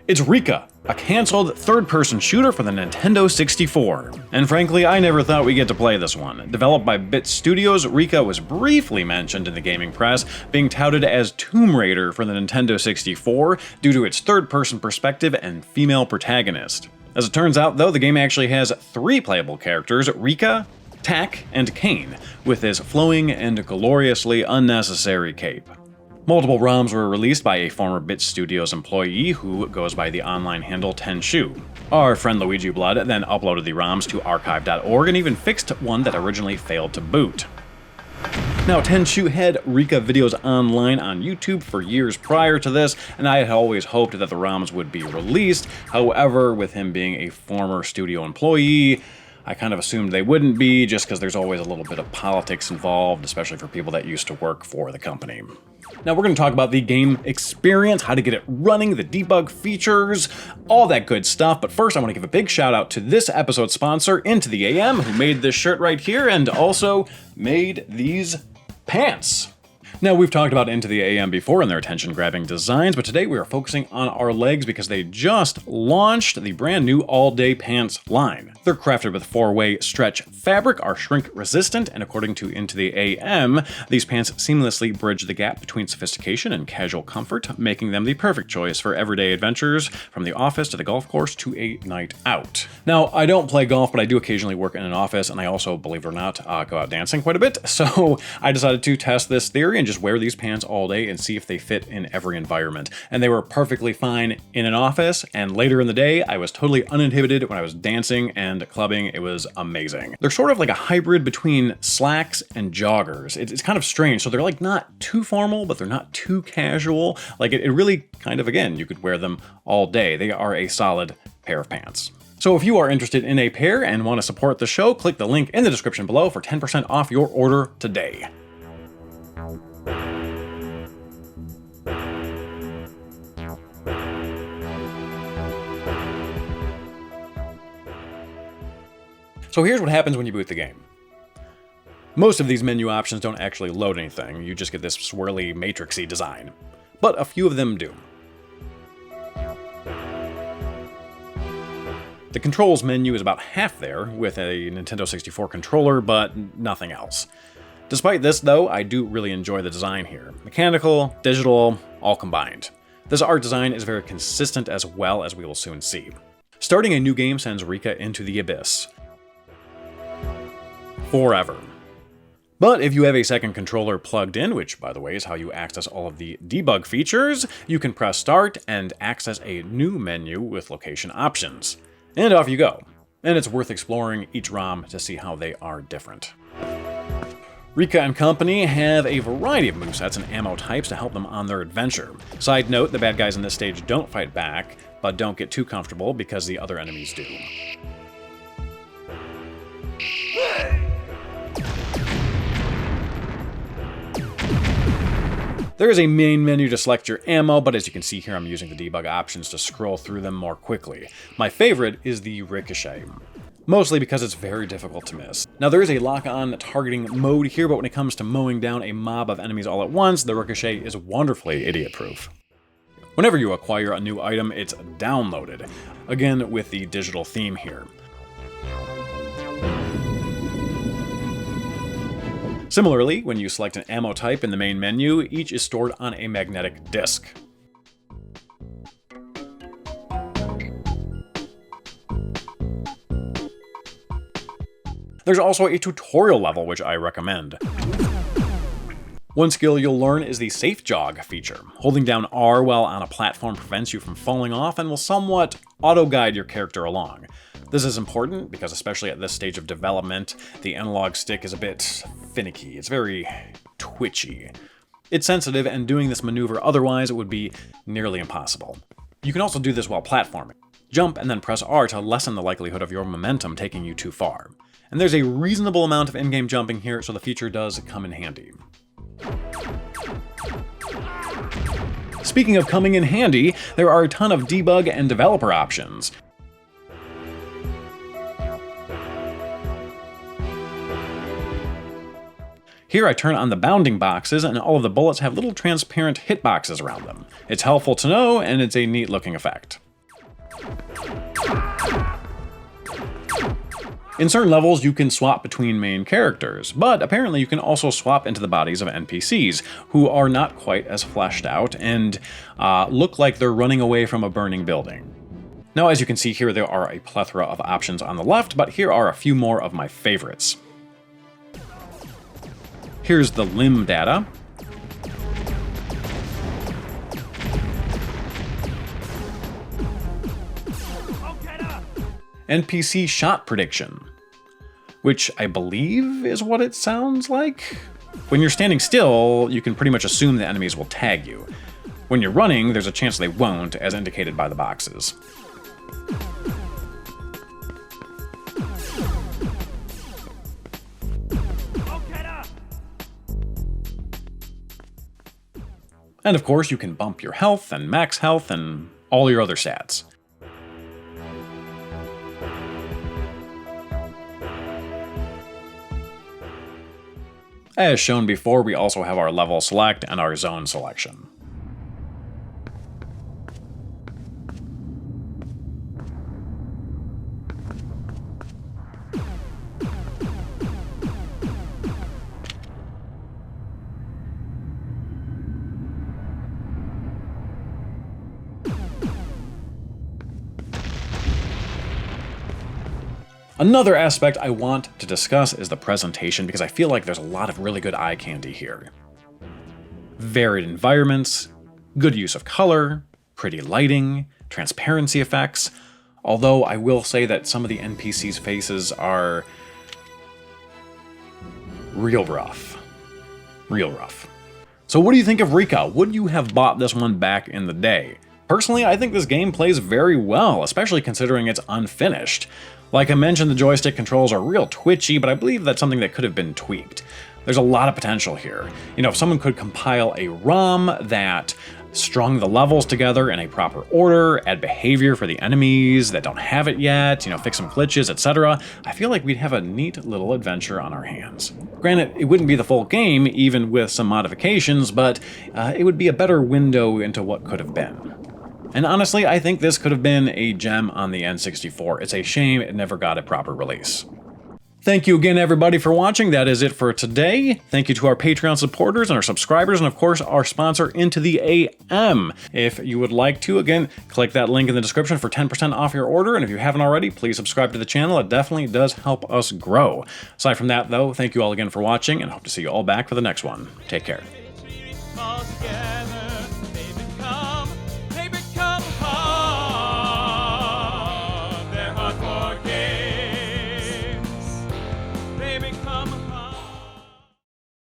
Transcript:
It's Riqa, a cancelled third-person shooter for the Nintendo 64. And frankly, I never thought we'd get to play this one. Developed by Bit Studios, Riqa was briefly mentioned in the gaming press, being touted as Tomb Raider for the Nintendo 64 due to its third-person perspective and female protagonist. As it turns out, though, the game actually has 3 playable characters, Riqa, Tak, and Kane, with his flowing and gloriously unnecessary cape. Multiple ROMs were released by a former Bit Studios employee who goes by the online handle Ten Shu. Our friend Luigi Blood then uploaded the ROMs to archive.org and even fixed one that originally failed to boot. Now, Ten Shu had Riqa videos online on YouTube for years prior to this, and I had always hoped that the ROMs would be released. However, with him being a former studio employee, I kind of assumed they wouldn't be, just because there's always a little bit of politics involved, especially for people that used to work for the company. Now we're going to talk about the game experience, how to get it running, the debug features, all that good stuff. But first I want to give a big shout out to this episode's sponsor, Into the AM, who made this shirt right here and also made these pants. Now, we've talked about Into the AM before and their attention-grabbing designs, but today we are focusing on our legs because they just launched the brand new all-day pants line. They're crafted with 4-way stretch fabric, are shrink-resistant, and according to Into the AM, these pants seamlessly bridge the gap between sophistication and casual comfort, making them the perfect choice for everyday adventures, from the office to the golf course to a night out. Now, I don't play golf, but I do occasionally work in an office, and I also, believe it or not, go out dancing quite a bit, so I decided to test this theory and just wear these pants all day and see if they fit in every environment. And they were perfectly fine in an office, and later in the day, I was totally uninhibited when I was dancing and clubbing. It was amazing. They're sort of like a hybrid between slacks and joggers. It's kind of strange. So they're like not too formal, but they're not too casual. Like it really kind of, again, you could wear them all day. They are a solid pair of pants. So if you are interested in a pair and want to support the show, click the link in the description below for 10% off your order today. So here's what happens when you boot the game. Most of these menu options don't actually load anything, you just get this swirly, matrixy design. But a few of them do. The controls menu is about half there, with a Nintendo 64 controller, but nothing else. Despite this, though, I do really enjoy the design here. Mechanical, digital, all combined. This art design is very consistent as well, as we will soon see. Starting a new game sends Riqa into the abyss. Forever. But if you have a second controller plugged in, which by the way is how you access all of the debug features, you can press start and access a new menu with location options. And off you go. And it's worth exploring each ROM to see how they are different. Riqa and company have a variety of movesets and ammo types to help them on their adventure. Side note, the bad guys in this stage don't fight back, but don't get too comfortable because the other enemies do. There is a main menu to select your ammo, but as you can see here, I'm using the debug options to scroll through them more quickly. My favorite is the Ricochet, mostly because it's very difficult to miss. Now there is a lock-on targeting mode here, but when it comes to mowing down a mob of enemies all at once, the Ricochet is wonderfully idiot-proof. Whenever you acquire a new item, it's downloaded, again with the digital theme here. Similarly, when you select an ammo type in the main menu, each is stored on a magnetic disc. There's also a tutorial level, which I recommend. One skill you'll learn is the Safe Jog feature. Holding down R while on a platform prevents you from falling off and will somewhat auto-guide your character along. This is important because, especially at this stage of development, the analog stick is a bit finicky. It's very twitchy. It's sensitive, and doing this maneuver otherwise would be nearly impossible. You can also do this while platforming. Jump and then press R to lessen the likelihood of your momentum taking you too far. And there's a reasonable amount of in-game jumping here, so the feature does come in handy. Speaking of coming in handy, there are a ton of debug and developer options. Here I turn on the bounding boxes, and all of the bullets have little transparent hitboxes around them. It's helpful to know, and it's a neat looking effect. In certain levels, you can swap between main characters, but apparently you can also swap into the bodies of NPCs, who are not quite as fleshed out and look like they're running away from a burning building. Now, as you can see here, there are a plethora of options on the left, but here are a few more of my favorites. Here's the limb data. NPC shot prediction, which I believe is what it sounds like. When you're standing still, you can pretty much assume the enemies will tag you. When you're running, there's a chance they won't, as indicated by the boxes. And of course, you can bump your health and max health and all your other stats. As shown before, we also have our level select and our zone selection. Another aspect I want to discuss is the presentation, because I feel like there's a lot of really good eye candy here. Varied environments, good use of color, pretty lighting, transparency effects, although I will say that some of the NPCs' faces are real rough. Real rough. So what do you think of Riqa? Would you have bought this one back in the day? Personally, I think this game plays very well, especially considering it's unfinished. Like I mentioned, the joystick controls are real twitchy, but I believe that's something that could have been tweaked. There's a lot of potential here. You know, if someone could compile a ROM that strung the levels together in a proper order, add behavior for the enemies that don't have it yet, you know, fix some glitches, etc., I feel like we'd have a neat little adventure on our hands. Granted, it wouldn't be the full game, even with some modifications, but it would be a better window into what could have been. And honestly, I think this could have been a gem on the N64. It's a shame it never got a proper release. Thank you again, everybody, for watching. That is it for today. Thank you to our Patreon supporters and our subscribers, and of course, our sponsor, Into the AM. If you would like to, again, click that link in the description for 10% off your order, and if you haven't already, please subscribe to the channel. It definitely does help us grow. Aside from that, though, thank you all again for watching, and hope to see you all back for the next one. Take care.